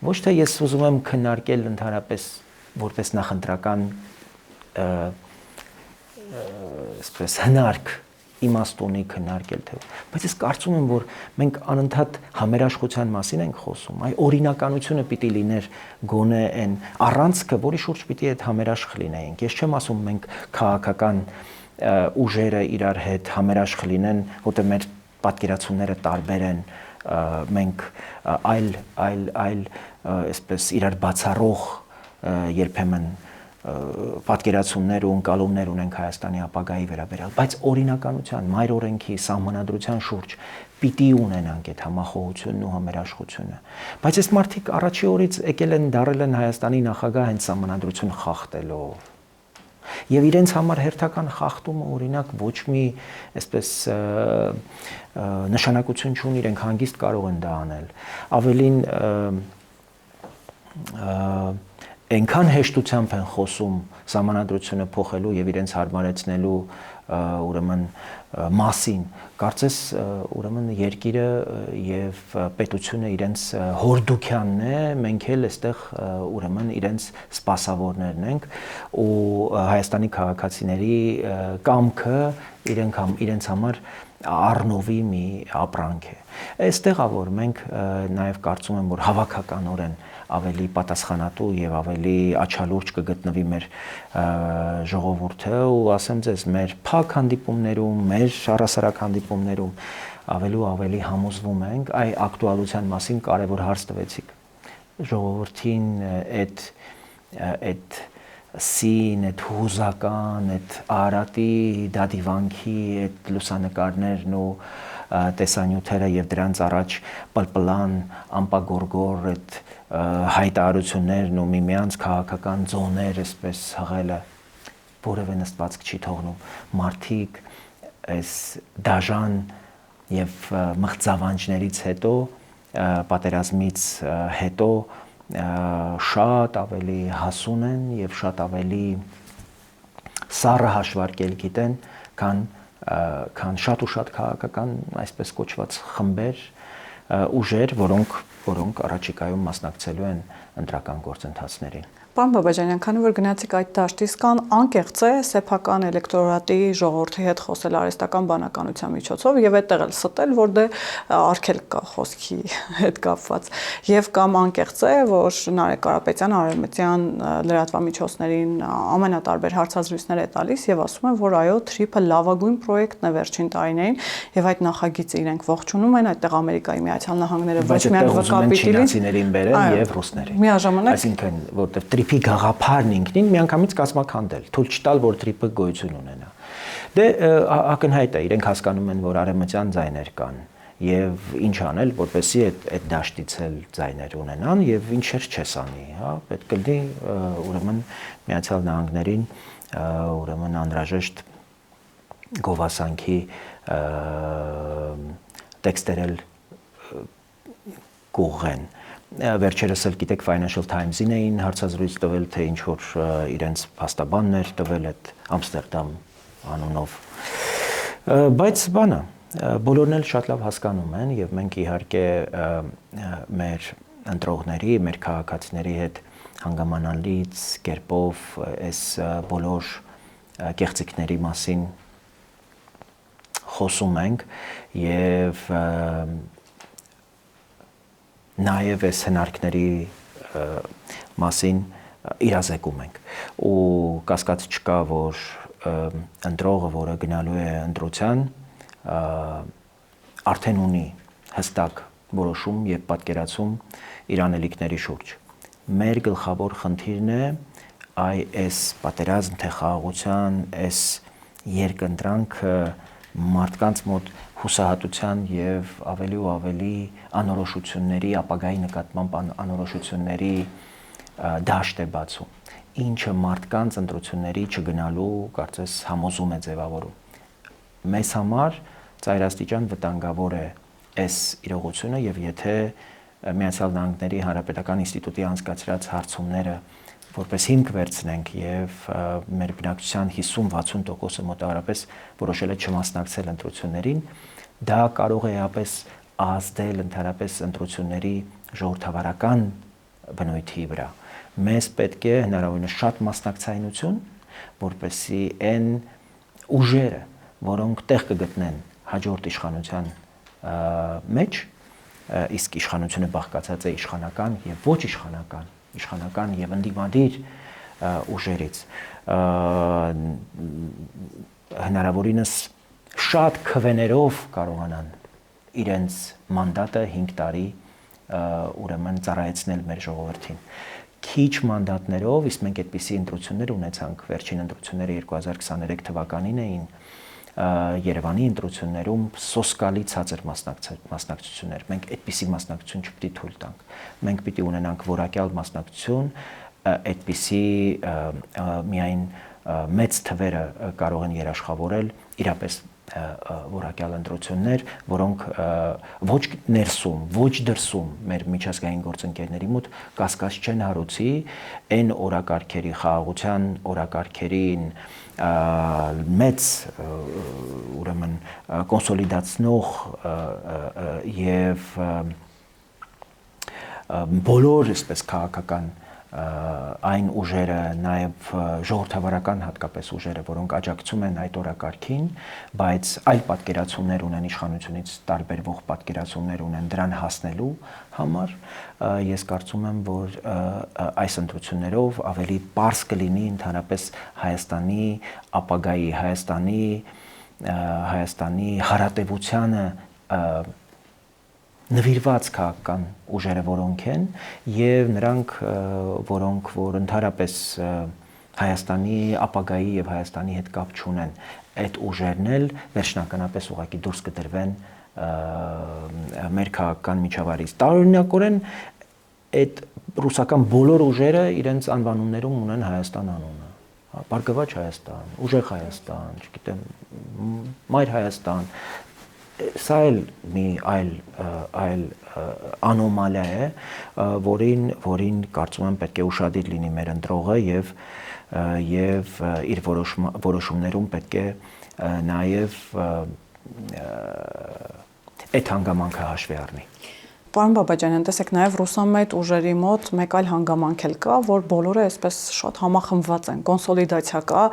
Speaker 2: ոչ թե ես ուզում եմ քննարկել ընդհանրապես որպես նախընտրական այսպես հնարք իմաստունի քննարկել թե, բայց ես կարծում եմ, որ մենք անընդհատ համերաշխության մասին ենք խոսում, այ օրինականությունը պիտի լիներ գոնե այն առանցքը, որի շուրջ պիտի այդ համերաշխ լինեինք։ Ես չեմ ասում մենք քաղաքական ուժերը իրար հետ համերաշխ լինեն, որտեղ մեր պատկերացումները տարբեր են, մենք այլ այսպես իրար բացառող երբեմն պատկերացումներ ու ընկալումներ ունենք Հայաստանի ապագայի վերաբերյալ, բայց օրինականության, մայր օրենքի, սահմանադրության շուրջ պիտի ունենանք այդ համախոհությունն ու համերաշխությունը։ Բայց այս մարդիկ առաջի օրից եկել են դարել են Հայաստանի նախագահ հենց սահմանադրություն խախտելով։ Եվ իրենց համար հերթական խախտումը օրինակ ոչ մի այսպես նշանակություն չունի, իրենք հանգիստ կարող են դա անել։ Ավելին այնքան հեշտությամբ են խոսում սահմանադրությունը փոխելու եւ իրենց հարմարեցնելու ուրեմն մասին, կարծես ուրեմն երկիրը եւ պետությունը իրենց հորդուքյանն է, մենք էլ այստեղ ուրեմն իրենց սպասավորներն ենք ու Հայաստանի քաղաքացիների կամքը իրենց համար առնովի մի ապրանք է։ Այստեղ ա որ մենք նաեւ կարծում եմ, որ հավաքականորեն ավելի պատասխանատու եւ ավելի աչալուրջ կգտնվի մեր ժողովուրդը ու ասեմ ձեզ մեր փակ հանդիպումներում, մեր առասարակ հանդիպումներում ավելի համոզվում ենք այ ակտուալության մասին կարևոր հարց տվեցիք ժողովրդին այդ սին, այդ հուզական, այդ Արարատի դադիվանքի այդ լուսանկարներն ու տեսանյութերը եւ դրանց առաջ պլպլան, ամպագորգոր այդ հայտարարություններն ու միմյանց քաղաքական ձոներ այսպես հղելը որևէ նստվածք չի թողնում մարդիկ այս դաժան եւ մղձավանջներից հետո պատերազմից հետո շատ ավելի հասուն են եւ շատ ավելի սառը հաշվարկել գիտեն, քան շատ ու շատ քաղաքական այսպես կոչված խմբեր, ուժեր, որոնք առաջիկայում մասնակցելու են ընտրական գործընթացներին։
Speaker 1: Պարոն Բաբաջանյան, քանի որ գնացիք այդ դաշտից, կան անկեղծ է սեփական էլեկտորատի ժողովրդի հետ խոսել արհեստական բանականության միջոցով եւ այդտեղ էլ ստել, որ դե արգելք կա խոսքի հետ կապված։ Եվ կամ անկեղծ է, որ Նարեկ Կարապետյանը արևմտյան լրատվամիջոցներին ամենատարբեր հարցազրույցներ է տալիս եւ ասում է, որ այո, TRIP-ը լավագույն պրոյեկտն է վերջին տարիներին եւ այդ նախագիծը իրենք ողջունում են, այդտեղ Ամերիկայի Միացյալ Նահանգները ոչ միայն վկապիտիլին
Speaker 2: չինացիներին բերեն եւ ռուսներին։
Speaker 1: Միաժամանակ,
Speaker 2: այսինքն որտեղ TRIP-ի գաղափարն ինքնին միանգամից կազմակերպել, թույլ չտալ, որ TRIP-ը գոյություն ունենա։ Դե ակնհայտ է, իրենք հասկանում են, որ արևմտյան ձայներ կան եւ ինչ անել, որպեսզի այդ դաշտից էլ ձայներ ունենան եւ ինչեր չես անի, հա, պետք է լինի ուրեմն Միացյալ Նահանգներին ուրեմն անհրաժեշտ գովասանքի տեքստերել կուղեն։ Վերջերս էլ գիտեք Financial Times-ին էին հարցազրույց տվել, թե ինչ որ իրենց փաստաբաններ տվել այդ Ամստերդամ անունով։ Բայց բանը բոլորն էլ շատ լավ հասկանում են եւ մենք իհարկե մեր ընտրողների, մեր քաղաքացիների հետ հանգամանալից կերպով այս բոլոր կեղծիքների մասին խոսում ենք եւ նաև այս հնարքների մասին իրազեկում ենք ու կասկած չկա, որ ընտրողը, որը գնալու է ընտրության, արդեն ունի հստակ որոշում եւ պատկերացում իր անելիքների շուրջ։ Մեր գլխավոր խնդիրն է այս պատերազմ թե խաղաղության այս երկընտրանքը մարդկանց մոտ հուսահատության եւ ավելի ու ավելի անորոշությունների, ապագայի նկատմամբ անորոշությունների դաշտ է բացում, ինչը մարդկանց ընտրությունների չգնալու կարծես համոզում է ձևավորում։ Մեզ համար ծայրաստիճան վտանգավոր է այս իրողությունը եւ եթե Միացյալ Նահանգների Հանրապետական ինստիտուտի անցկացրած հարցումները որպես հիմք վերցնենք եւ մեր բնակչության 50-60%-ը մոտավորապես որոշել է չմասնակցել ընտրություններին, դա կարող է ապես ազդել ընդհանրապես ընտրությունների ժողովրդավարական բնույթի վրա։ Մեզ պետք է հնարավորինս շատ մասնակցայնություն, որպեսզի այն ուժերը, որոնք տեղ կգտնեն հաջորդ իշխանության մեջ, իսկ իշխանությունը բաղկացած է իշխանական եւ ոչ իշխանական եւ ընդդիմադիր ուժերից, հնարավորինս շատ քվեներով կարողանան իրենց մանդատը 5 տարի ուրեմն ծառայեցնել մեր ժողովրդին։ Քիչ մանդատներով, իսկ մենք այդպիսի ընտրություններ ունեցանք, վերջին ընտրությունները 2023 թվականին էին, Երևանի ընտրություններում սոսկալի ցածր մասնակցություններ։ Մենք այդպիսի մասնակցություն չպետք է թույլ տանք։ Մենք պիտի ունենանք որակյալ մասնակցություն, այդպիսի միայն մեծ թվերը կարող են երաշխավորել իրապես որակյալ ընտրություններ, որոնք ոչ ներսում, ոչ դրսում մեր միջազգային գործընկերների մոտ կասկած չեն հարուցի այն օրակարգերի, խաղաղության օրակարգերին մեծ ուրեմն կոնսոլիդացնող եւ բոլոր այսպես քաղաքական այն ուժերը, նաև ժողովրդավարական հատկապես ուժերը, որոնք աջակցում են այդ օրակարգին, բայց այլ պատկերացումներ ունեն իշխանությունից տարբերվող պատկերացումներ ունեն դրան հասնելու համար, ես կարծում եմ, որ այս ընտրություններով ավելի պարզ կլինի ընդհանրապես Հայաստանի ապագայի, Հայաստանի հարատևությանը նվիրված քաղաքական ուժերը որոնք են եւ նրանք որոնք որ ընդհանրապես Հայաստանի ապագայի եւ Հայաստանի հետ կապ չունեն, այդ ուժերն էլ վերջնականապես ուղղակի դուրս կդրվեն մեր քաղաքական միջավայրից։ Տարօրինակորեն այդ ռուսական բոլոր ուժերը իրենց անվանումներում ունեն Հայաստան անունը։ Բարգավաճ Հայաստան, Ուժեղ Հայաստան, չգիտեմ, Մայր Հայաստան, սա էլ մի այլ անոմալիա է, որին կարծում եմ պետք է ուշադիր լինի մեր ընտրողը եւ իր որոշումներում պետք է նաեւ այդ հանգամանքը հաշվի առնի։
Speaker 1: Պարոն Բաբաջանյան, տեսեք, նաև ռուսամետ ուժերի մոտ մեկ այլ հանգամանք էլ կա, որ բոլորը այսպես շատ համախմբված են, կոնսոլիդացիա կա,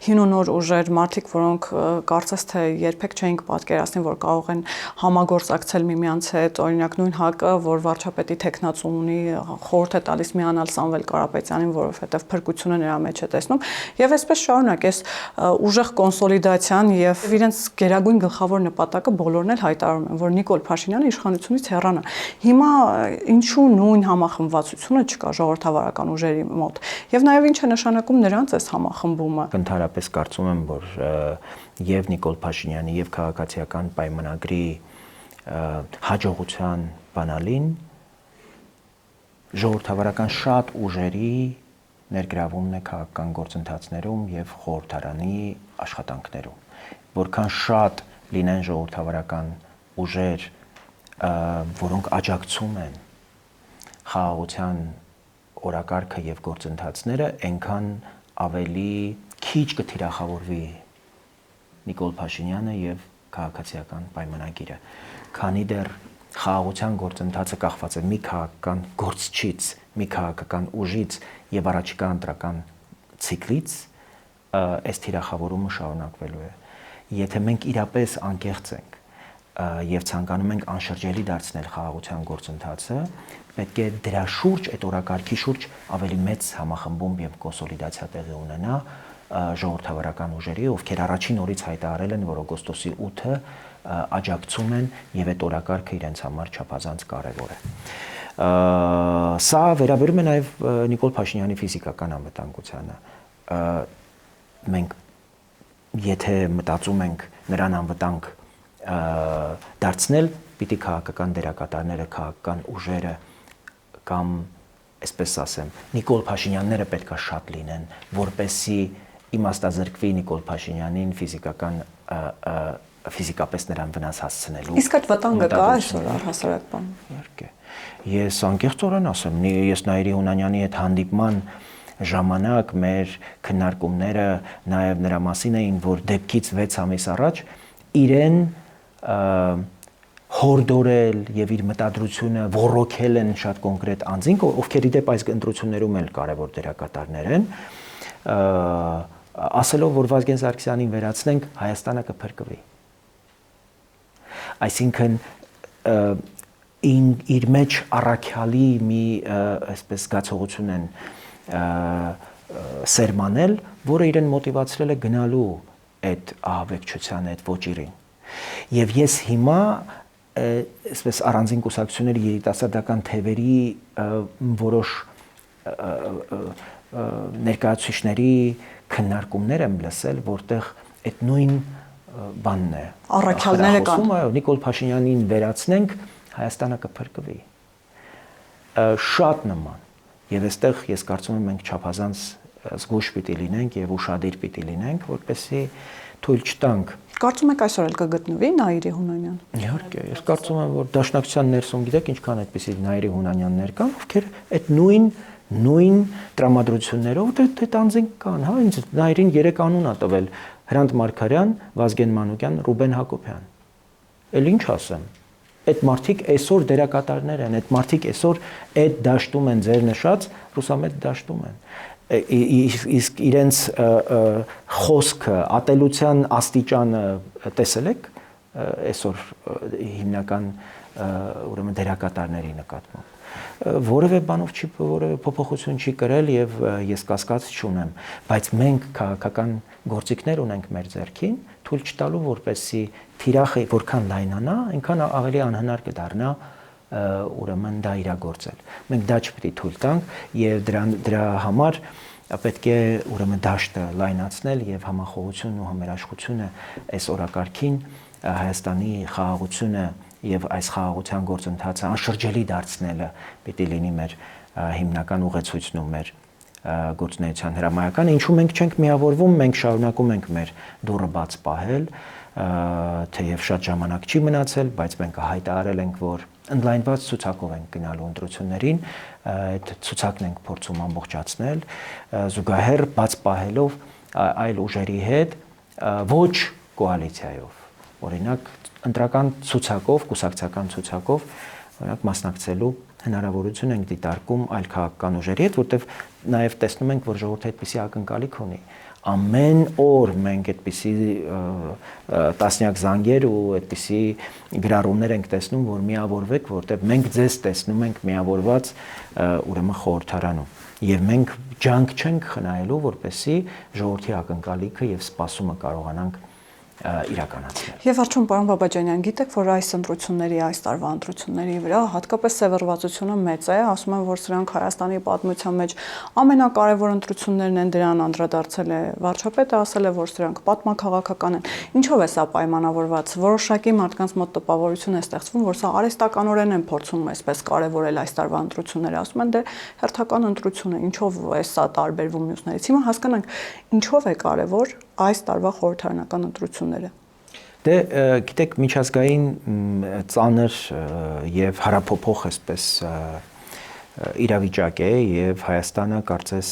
Speaker 1: հին ու նոր ուժեր, մարդիկ, որոնք կարծես թե երբեք չէինք պատկերացնի, որ կարող են համագործակցել միմյանց հետ, օրինակ նույն ՀԱԿ-ը, որ վարչապետի տեխնացում ունի, խորհուրդ է տալիս միանալ Սամվել Կարապետյանին, որովհետև փրկությունը նրա մեջ է տեսնում, եւ այսպես շարունակ այս ուժեղ կոնսոլիդացիան եւ իրենց գերագույն գլխավոր նպատակը բոլորն էլ հայտարարում են, որ Նիկոլ Փաշինյանը իշխանությունից հեռանա։ Հիմա ինչու նույն համախմբվածությունը չկա ժողովրդավարական ուժերի մոտ եւ նաեւ ինչ է նշանակում նրանց այս համախմբումը։
Speaker 2: Ընդհանրապես կարծում եմ, որ եւ Նիկոլ Փաշինյանի եւ քաղաքացիական պայմանագրի հաջողության բանալին ժողովրդավարական շատ ուժերի ներգրավումն է քաղաքական գործընթացներում եւ խորհրդարանի աշխատանքներում, որքան շատ լինեն ժողովրդավարական ուժեր, որոնք աջակցում են խաղաղության օրակարգը եւ գործընթացները, այնքան ավելի քիչ կթիրախավորվի Նիկոլ Փաշինյանը եւ քաղաքացիական պայմանագիրը, քանի դեռ խաղաղության գործընթացը կախված է մի քաղաքական գործչից, մի քաղաքական ուժից եւ առաջիկա ընտրական ցիկլից, այս թիրախավորումը շարունակվելու է։ Եթե մենք իրապես անկեղծ ենք եւ ցանկանում ենք անշրջելի դարձնել խաղաղության գործընթացը, պետք է դրա շուրջ, այդ օրակարգի շուրջ ավելի մեծ համախմբում եւ կոնսոլիդացիա տեղի ունենա ժողովրդավարական ուժերի, ովքեր առաջին օրից հայտարարել են, որ օգոստոսի 8-ը աջակցում են եւ այդ օրակարգը իրենց համար չափազանց կարեւոր է։ Սա վերաբերում է նաեւ Նիկոլ Փաշինյանի ֆիզիկական անվտանգությանը։ Մենք եթե մտածում ենք նրան անվտանգ դարձնել, պիտի քաղաքական դերակատարները, քաղաքական ուժերը կամ, այսպես ասեմ, Նիկոլ Փաշինյանները պետք է շատ լինեն, որպեսզի իմաստազրկվի Նիկոլ Փաշինյանին ֆիզիկապես նրան վնաս հասցնելու։
Speaker 1: Իսկ այդ վտանգը կա այսօր առհասարակ բան։
Speaker 2: Իհարկե։ Ես անկեղծորեն ասեմ, ես Նայիրի Հունանյանի հետ հանդիպման ժամանակ մեր քննարկումները նաև նրա մասին էին, որ դեպքից 6 ամիս առաջ իրեն հորդորել եւ իր մտադրությունը ոռոգել են շատ կոնկրետ անձինք, ովքեր իդեպ այս ընտրություններում էլ կարևոր դերակատարներ են, ասելով, որ Վազգեն Սարգսյանին վերացնենք, Հայաստանը կփրկվի։ Այսինքն իր մեջ առաքյալի մի այսպես զգացողություն են սերմանել, որը իրեն մոտիվացրել է գնալու այդ ահաբեկչության այդ ոճիրին։ Եվ ես հիմա այսպես առանձին կուսակցությունների երիտասարդական թևերի որոշ ներկայացուցիչների քննարկումներ եմ լսել, որտեղ այդ նույն բանն է։
Speaker 1: Առաքյալները կան։
Speaker 2: Նիկոլ Փաշինյանին վերացնենք, Հայաստանը կփրկվի։ Շատ նման։ Եվ այստեղ ես կարծում եմ մենք չափազանց զգույշ պիտի լինենք եւ ուշադիր պիտի լինենք, որպեսզի թույլ չտանք։
Speaker 1: Կարծում եք այսօր էլ կգտնվի Նայիրի Հունանյան։
Speaker 2: Իհարկե, ես կարծում եմ, որ Դաշնակցության ներսում գիտեք ինչքան այդպիսի Նայիրի Հունանյաններ կան, ովքեր այդ նույն տրամադրություններով այդ անձինք կան, հա, ինձ Նայիրին 3 անուն ա տվել՝ Հրանտ Մարգարյան, Վազգեն Մանուկյան, Ռուբեն Հակոբյան։ Էլ ինչ ասեմ։ Այդ մարդիկ այսօր դերակատարներ են, այդ մարդիկ այսօր այդ դաշտում են ձեր նշած ռուսամետ դաշտում են։ Իսկ իրենց խոսքը, ատելության աստիճանը տեսել եք այսօր հիմնական ուրեմն դերակատարների նկատմամբ։ Որևէ բանով որևէ փոփոխություն չի կրել եւ ես կասկած չունեմ, բայց մենք քաղաքական գործիքներ ունենք մեր ձեռքին, թույլ չտալու որպեսզի թիրախը որքան լայնանա, այնքան ավելի անհնար կդառնա ուրեմն դա իրագործել։ Մենք դա չպետք է թույլ տանք եւ դրա համար պետք է ուրեմն դաշտը լայնացնել եւ համախոհությունն ու համերաշխությունը այս օրակարգին Հայաստանի խաղաղությունը եւ այս խաղաղության գործընթացը անշրջելի դարձնելը պիտի լինի մեր հիմնական ուղեցույցն ու մեր գործունեության հրամայականը, ինչու մենք չենք միավորվում, մենք շարունակում ենք մեր դուռը բաց պահել, թեև շատ ժամանակ չի մնացել, բայց մենք հայտարարել ենք, որ ընդլայնված ցուցակով ենք գնալու ընտրություններին, այդ ցուցակն ենք փորձում ամբողջացնել, զուգահեռ բաց պահելով այլ ուժերի հետ, ոչ կոալիցիայով, օրինակ ընտրական ցուցակով, կուսակցական ցուցակով, օրինակ մասնակցելու հնարավորություն ենք դիտարկում այլ քաղաքական ուժերի հետ, որտեղ նաև տեսնում ենք, որ ժողովուրդը այդպիսի ակնկալիք ունի։ Ամեն օր մենք այդպիսի տասնյակ զանգեր ու այդպիսի գրառումներ ենք տեսնում, որ միավորվեք, որտեղ մենք ձեզ տեսնում ենք միավորված ուրեմն խորհրդարանում։ Եվ մենք ջանք չենք խնայելու, որպեսզի ժողովրդի ակնկալիքը եւ սպասումը կարողանանք իրականացնել։
Speaker 1: Եվ վերջում պարոն Բաբաջանյան, գիտեք, որ այս ընտրությունների, այս տարվա ընտրությունների վրա հատկապես սևեռվածությունը մեծ է, ասում են, որ սրանք Հայաստանի պատմության մեջ ամենակարևոր ընտրություններն են, դրան անդրադարձել է վարչապետը, ասել է, որ սրանք պատմաքաղաքական են։ Ինչով է սա պայմանավորված։ Որոշակի մարդկանց մոտ տպավորություն է ստեղծվում, որ սա արհեստականորեն են փորձում այսպես կարևորել այս տարվա ընտրությունները, ասում են, դե հերթական ընտրություն է, ինչով է սա տարբերվում մյուսներից։ Հիմա հասկանանք, ինչով է կարևոր այս տարվա խորհրդարանական ընտրությունները։
Speaker 2: Դե գիտեք, միջազգային ծանր եւ հարափոփող այսպես իրավիճակ է եւ Հայաստանը կարծես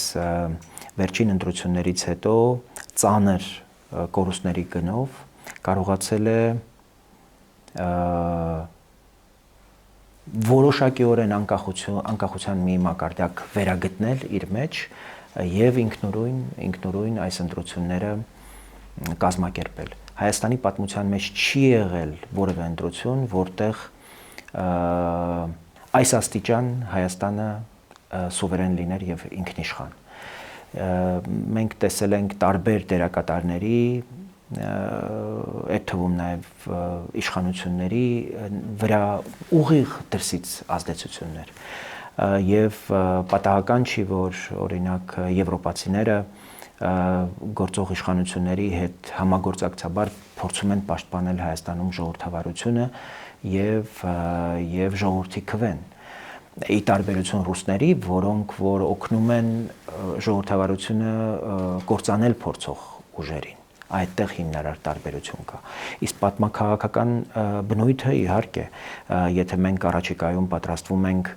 Speaker 2: վերջին ընտրություններից հետո ծանր կորուստների գնով կարողացել է որոշակիորեն անկախության մի մակարդակ վերագտնել իր մեջ եւ ինքնուրույն այս ընտրությունները կազմակերպել։ Հայաստանի պատմության մեջ չի եղել որևէ ընտրություն, որտեղ այս աստիճան Հայաստանը սուվերեն լիներ եւ ինքնիշխան։ Մենք տեսել ենք տարբեր դերակատարների, այդ թվում նաեւ իշխանությունների վրա ուղիղ դրսից ազդեցություններ։ Եվ պատահական չի, որ օրինակ եվրոպացիները գործող իշխանությունների հետ համագործակցաբար փորձում են պաշտպանել Հայաստանում ժողովրդավարությունը եւ ժողովրդի քվեն։ Ի տարբերություն ռուսների, որոնք որ օգնում են ժողովրդավարությունը կործանել փորձող ուժերին։ Այդտեղ հիմնարար տարբերություն կա։ Իսկ պատմաքաղաքական բնույթը իհարկե, եթե մենք առաջիկայում պատրաստվում ենք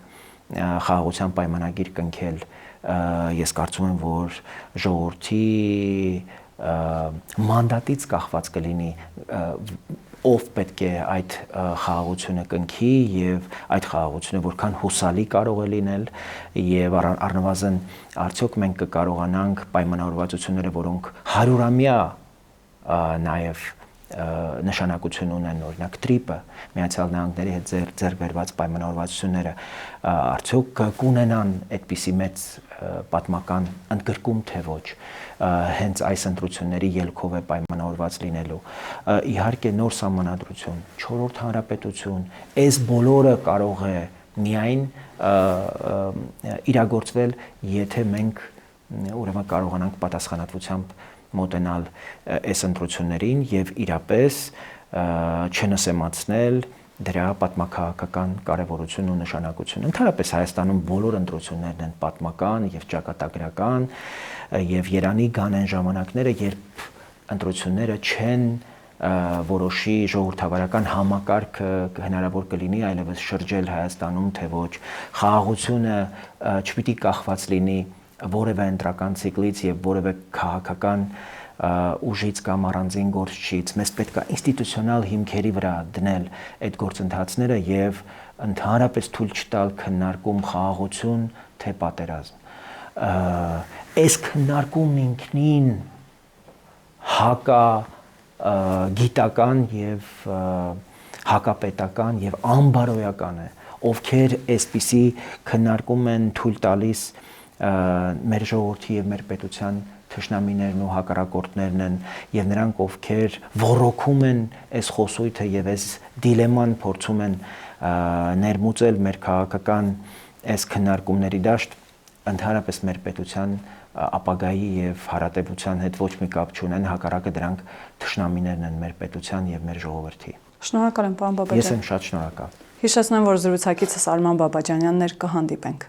Speaker 2: խաղաղության պայմանագիր կնքել, ես կարծում եմ, որ ժողովրդի մանդատից կախված կլինի ով պետք է այդ խաղաղությունը կնքի եւ այդ խաղաղությունը որքան հուսալի կարող է լինել եւ առնվազն արդյոք մենք կկարողանանք պայմանավորվածությունները, որոնք 100-ամյա նաեւ նշանակություն ունեն, օրինակ տրիպը, Միացյալ Նահանգների հետ ձեռք բերված պայմանավորվածությունները արդյոք կունենան այդպիսի մեծ պատմական ընդգրկում թե ոչ, հենց այս ընտրությունների ելքով է պայմանավորված լինելու։ Իհարկե նոր սահմանադրություն, 4-րդ հանրապետություն, այս բոլորը կարող է միայն իրագործվել, եթե մենք ուրեմն կարողանանք պատասխանատվությամբ մոտենալ այս ընտրություններին եւ իրապես չնսեմացնել դրա պատմաքաղաքական կարևորությունն ու նշանակությունը։ Ընդհանրապես Հայաստանում բոլոր ընտրություններն են պատմական եւ ճակատագրական եւ Երանի գան են ժամանակները, երբ ընտրությունները չեն որոշի ժողովրդավարական համակարգը հնարավոր կլինի այլևս շրջել Հայաստանում, թե ոչ խաղաղությունը չպիտի կախված լինի որևէ ընտրական ցիկլից եւ որևէ քաղաքական ուժից կամ առանձին գործչից, մեզ պետք է ինստիտուցիոնալ հիմքերի վրա դնել այդ գործընթացները եւ ընդհանրապես թույլ չտալ քննարկում խաղաղություն թե պատերազմ։ Այս քննարկումն ինքնին գիտական եւ հակապետական եւ անբարոյական է, ովքեր այսպիսի քննարկում են թույլ տալիս մեր ժողովրդի եւ մեր պետության թշնամիներն ու հակառակորդներն են եւ նրանք ովքեր ոռոգում են այս խոսույթը եւ այս դիլեման փորձում են ներմուծել մեր քաղաքական այս քննարկումների դաշտ, ընդհանրապես մեր պետության ապագայի եւ հարատեվության հետ ոչ մի կապ չունեն, հակառակը դրանք թշնամիներն են մեր պետության եւ մեր ժողովրդի։
Speaker 1: Շնորհակալ եմ, պարոն Բաբաջյան։
Speaker 2: Ես եմ շատ շնորհակալ։
Speaker 1: Հիշեցնեմ, որ զրուցակիցս Արման Բաբաջանյանն էր, կհանդիպենք։